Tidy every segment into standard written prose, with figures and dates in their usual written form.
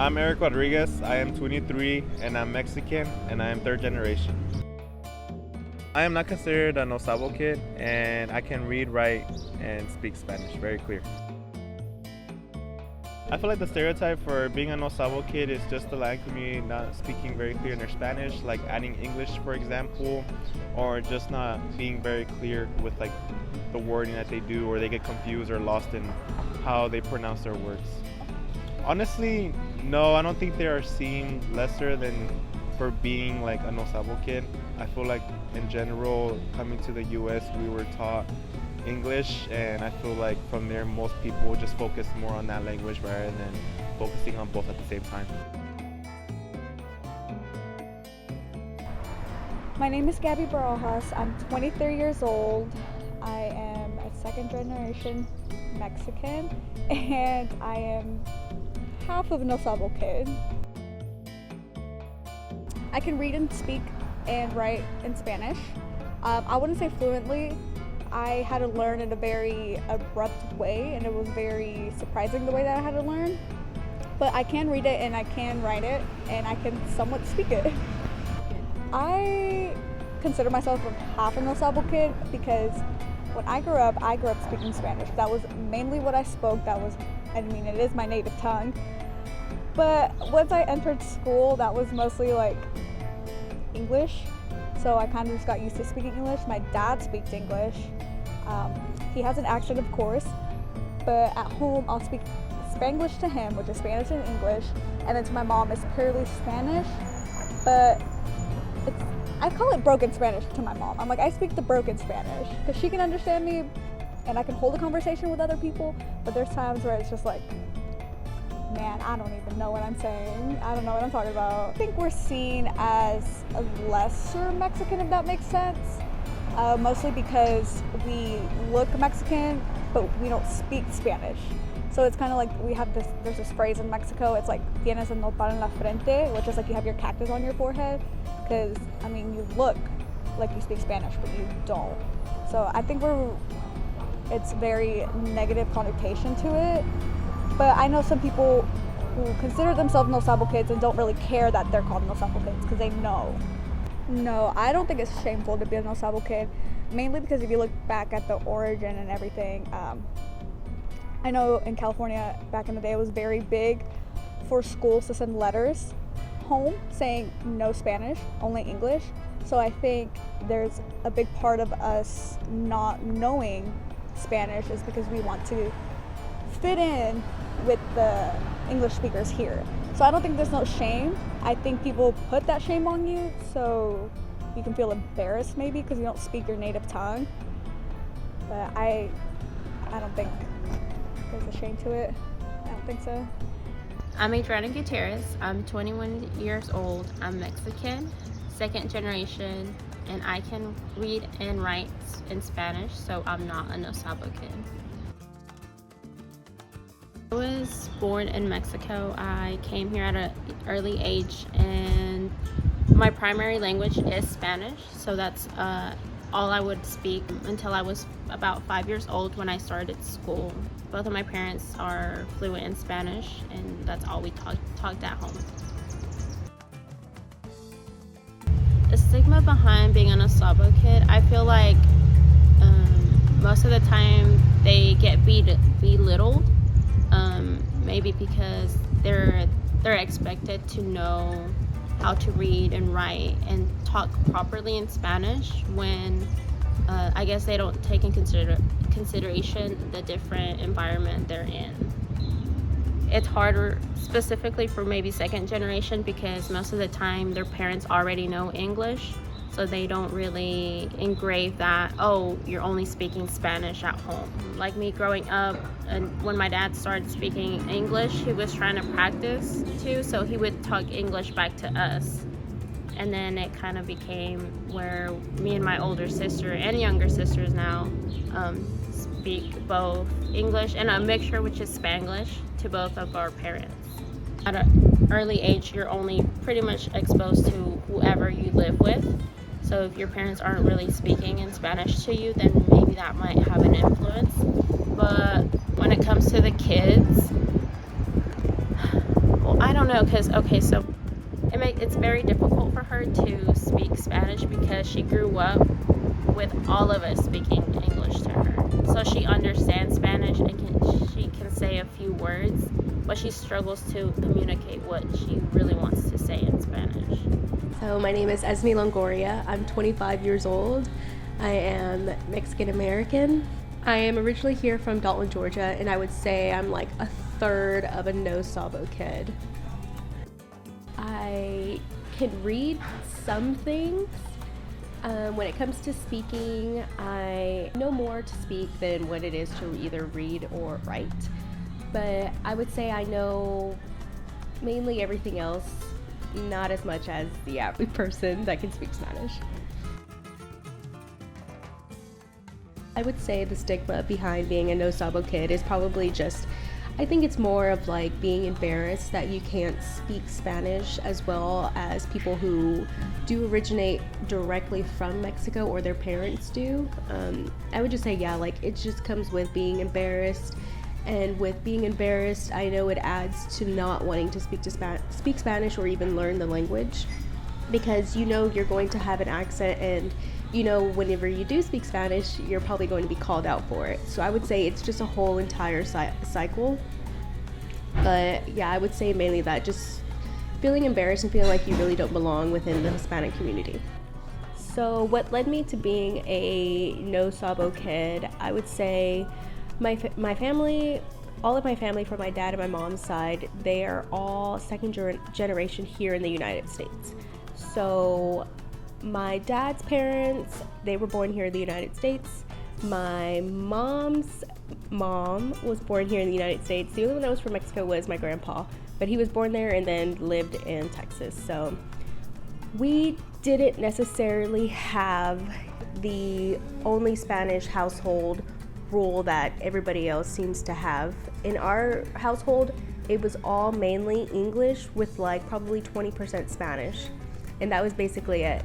I'm Eric Rodriguez. I am 23 and I'm Mexican and I am third generation. I am not considered a nosable kid and I can read, write, and speak Spanish very clear. I feel like the stereotype for being a nosable kid is just the Latin community not speaking very clear in their Spanish, like adding English, for example, or just not being very clear with like the wording that they do, or they get confused or lost in how they pronounce their words. Honestly, no, I don't think they are seen lesser than for being like a nosable kid. I feel like in general, coming to the US, we were taught English, and I feel like from there most people just focus more on that language rather than focusing on both at the same time. My name is Gabby Barajas. I'm 23 years old. I am a second generation Mexican and I am half of a nosable kid. I can read and speak and write in Spanish. I wouldn't say fluently. I had to learn in a very abrupt way, and it was very surprising the way that I had to learn. But I can read it and I can write it and I can somewhat speak it. I consider myself a half a nosable kid because when I grew up speaking Spanish. That was mainly what I spoke. It is my native tongue. But once I entered school, that was mostly like English. So I kind of just got used to speaking English. My dad speaks English. He has an accent, of course, but at home I'll speak Spanglish to him, which is Spanish and English, and then to my mom it's purely Spanish, but I call it broken Spanish to my mom. I'm like, I speak the broken Spanish, because she can understand me and I can hold a conversation with other people, but there's times where it's just like, man, I don't even know what I'm saying. I don't know what I'm talking about. I think we're seen as a lesser Mexican, if that makes sense. Mostly because we look Mexican, but we don't speak Spanish. So it's kind of like there's this phrase in Mexico, it's like, tienes el nopal en la frente, which is like you have your cactus on your forehead. Because, you look like you speak Spanish, but you don't. So I think it's very negative connotation to it. But I know some people who consider themselves nosable kids and don't really care that they're called nosable kids because they know. No, I don't think it's shameful to be a nosable kid, mainly because if you look back at the origin and everything, I know in California back in the day it was very big for schools to send letters home saying no Spanish, only English. So I think there's a big part of us not knowing Spanish is because we want to fit in with the English speakers here. So I don't think there's no shame. I think people put that shame on you so you can feel embarrassed maybe because you don't speak your native tongue. But I don't think there's a shame to it. I don't think so. I'm Adriana Gutierrez. I'm 21 years old. I'm Mexican, second generation, and I can read and write in Spanish, so I'm not a nosable kid. I was born in Mexico. I came here at an early age, and my primary language is Spanish, so that's all I would speak until I was about 5 years old when I started school. Both of my parents are fluent in Spanish, and that's all we talked at home. The stigma behind being a nosable kid, I feel like most of the time they get belittled. Maybe because they're expected to know how to read and write and talk properly in Spanish when I guess they don't take in consideration the different environment they're in. It's harder specifically for maybe second generation because most of the time their parents already know English, so they don't really engrave that, oh, you're only speaking Spanish at home. Like me growing up, and when my dad started speaking English, he was trying to practice too, so he would talk English back to us. And then it kind of became where me and my older sister and younger sisters now speak both English and a mixture, which is Spanglish, to both of our parents. At an early age, you're only pretty much exposed to whoever you live with. So if your parents aren't really speaking in Spanish to you, then maybe that might have an influence. But when it comes to the kids, well, I don't know, because okay, so it's very difficult for her to speak Spanish because she grew up with all of us speaking English to her. So she understands Spanish and she can say a few words, but she struggles to communicate what she really wants to say in Spanish. So my name is Esme Longoria. I'm 25 years old. I am Mexican American. I am originally here from Dalton, Georgia, and I would say I'm like a third of a no Sabo kid. I can read some things. When it comes to speaking, I know more to speak than what it is to either read or write. But I would say I know mainly everything else, not as much as the average person that can speak Spanish. I would say the stigma behind being a no Sabo kid is probably just, I think it's more of like being embarrassed that you can't speak Spanish, as well as people who do originate directly from Mexico or their parents do. I would just say, yeah, like it just comes with being embarrassed. And with being embarrassed, I know it adds to not wanting to speak Spanish or even learn the language, because you know you're going to have an accent, and you know whenever you do speak Spanish, you're probably going to be called out for it. So I would say it's just a whole entire cycle. But yeah, I would say mainly that, just feeling embarrassed and feeling like you really don't belong within the Hispanic community. So what led me to being a no Sabo kid, I would say my family, all of my family from my dad and my mom's side, they are all second generation here in the United States. So my dad's parents, they were born here in the United States. My mom's mom was born here in the United States. The only one that was from Mexico was my grandpa, but he was born there and then lived in Texas. So we didn't necessarily have the only Spanish household rule that everybody else seems to have. In our household, it was all mainly English with like probably 20% Spanish, and that was basically it.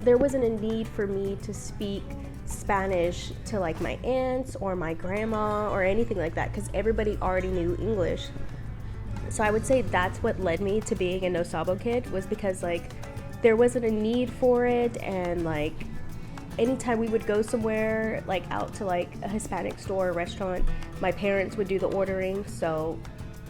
There wasn't a need for me to speak Spanish to like my aunts or my grandma or anything like that, because everybody already knew English. So I would say that's what led me to being a no Sabo kid, was because like there wasn't a need for it, and like anytime we would go somewhere, like out to like a Hispanic store or restaurant, my parents would do the ordering. So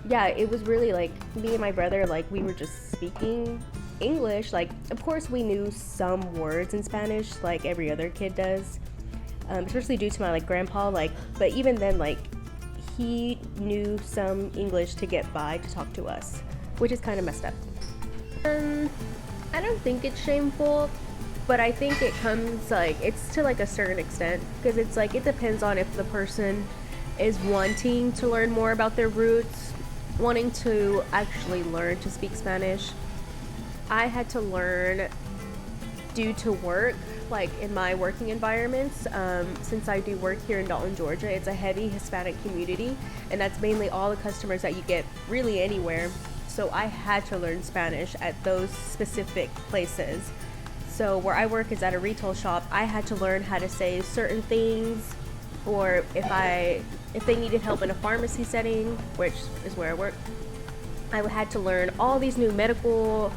yeah, it was really like me and my brother, like we were just speaking English. Like of course we knew some words in Spanish like every other kid does, especially due to my like grandpa, like, but even then like he knew some English to get by to talk to us, which is kind of messed up. I don't think it's shameful, but I think it comes like, it's to like a certain extent, because it's like it depends on if the person is wanting to learn more about their roots, wanting to actually learn to speak Spanish. I had to learn due to work, like in my working environments. Since I do work here in Dalton, Georgia, it's a heavy Hispanic community, and that's mainly all the customers that you get really anywhere. So I had to learn Spanish at those specific places. So where I work is at a retail shop. I had to learn how to say certain things, or if they needed help in a pharmacy setting, which is where I work, I had to learn all these new medical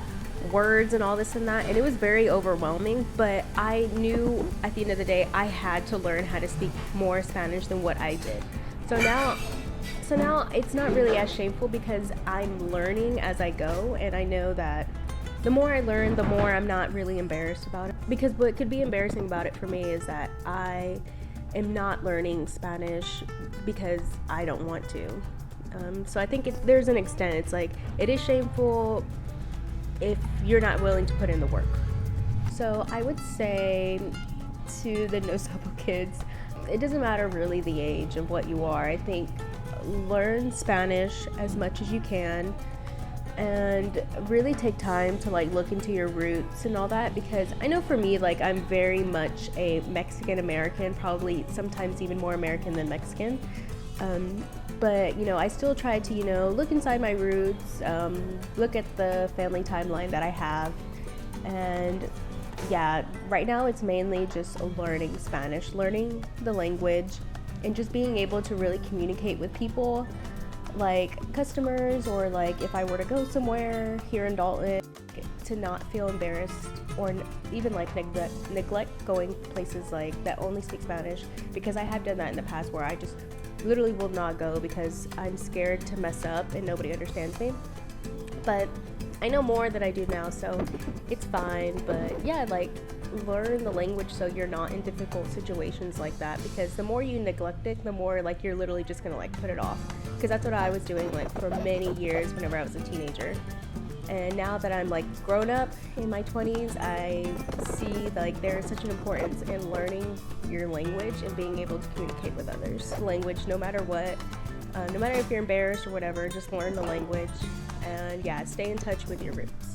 words and all this and that, and it was very overwhelming. But I knew at the end of the day I had to learn how to speak more Spanish than what I did. So now it's not really as shameful, because I'm learning as I go, and I know that the more I learn, the more I'm not really embarrassed about it. Because what could be embarrassing about it for me is that I am not learning Spanish because I don't want to. So I think there's an extent. It's like, it is shameful if you're not willing to put in the work. So I would say to the no Sabo kids, it doesn't matter really the age of what you are. I think learn Spanish as much as you can, and really take time to like look into your roots and all that, because I know for me, like, I'm very much a Mexican American, probably sometimes even more American than Mexican. But you know, I still try to, you know, look inside my roots, look at the family timeline that I have. And yeah, right now it's mainly just learning Spanish, learning the language, and just being able to really communicate with people. like customers, or like if I were to go somewhere here in Dalton, to not feel embarrassed or even like neglect going places like that only speak Spanish, because I have done that in the past where I just literally will not go because I'm scared to mess up and nobody understands me. But I know more than I do now, so it's fine. But yeah, like, learn the language so you're not in difficult situations like that, because the more you neglect it, the more like you're literally just gonna like put it off, because that's what I was doing like for many years whenever I was a teenager. And now that I'm like grown up in my 20s, I see like there's such an importance in learning your language and being able to communicate with others. Language, no matter what, no matter if you're embarrassed or whatever, just learn the language, and yeah, stay in touch with your roots.